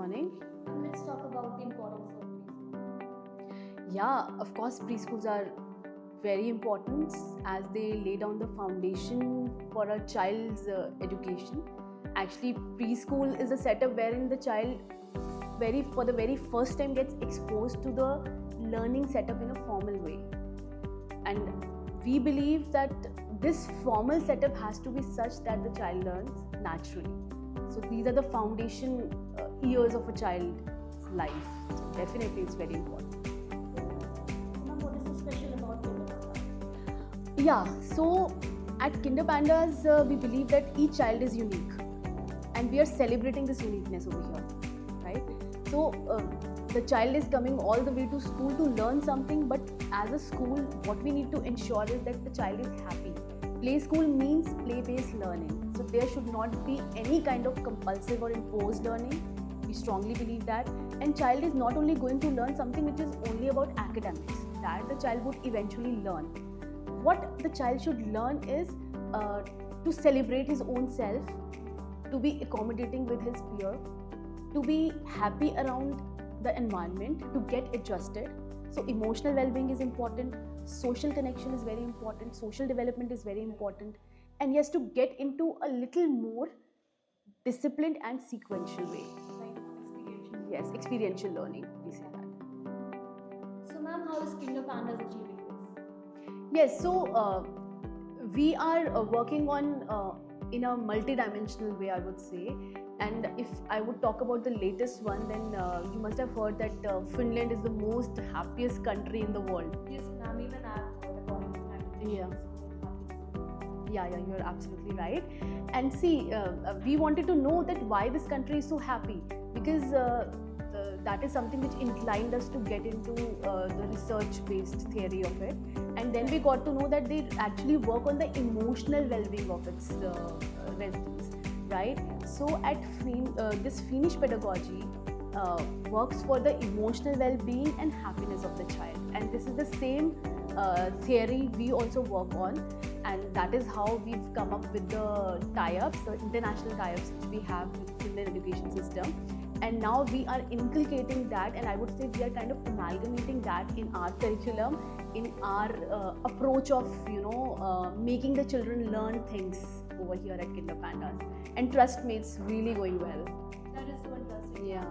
morning. Let's talk about the importance of preschool. Yeah, of course, preschools are very important as they lay down the foundation for a child's education. Actually, preschool is a setup wherein the child for the very first time gets exposed to the learning setup in a formal way. And we believe that this formal setup has to be such that the child learns naturally. So these are the foundation years of a child's life. So definitely it's very important. Ma'am, what is so special about Kinder? Yeah, so at Kinder Pandas, we believe that each child is unique and we are celebrating this uniqueness over here, right? So the child is coming all the way to school to learn something, but as a school, what we need to ensure is that the child is happy. Play school means play-based learning. So there should not be any kind of compulsive or imposed learning. We strongly believe that. And child is not only going to learn something which is only about academics, that the child would eventually learn. What the child should learn is to celebrate his own self, to be accommodating with his peer, to be happy around the environment, to get adjusted. So emotional well-being is important, social connection is very important, social development is very important, and yes, to get into a little more disciplined and sequential way. Like experiential. Yes, experiential learning, we say that. So, ma'am, how is Kinder Pandas achieving this? Yes, so we are working on in a multi-dimensional way, I would say. And if I would talk about the latest one, then you must have heard that Finland is the most happiest country in the world. Yes, ma'am, even I've heard according to that. Yeah. Yeah, you're absolutely right. And see, we wanted to know that why this country is so happy, because that is something which inclined us to get into the research-based theory of it. And then we got to know that they actually work on the emotional well-being of its residents, right? So at this Finnish pedagogy works for the emotional well-being and happiness of the child. And this is the same theory we also work on. And that is how we've come up with the tie-ups, the international tie-ups which we have with the Finland education system. And now we are inculcating that, and I would say we are kind of amalgamating that in our curriculum, in our approach of making the children learn things over here at Kinder Pandas. And trust me, it's really going well. That is so interesting. Yeah.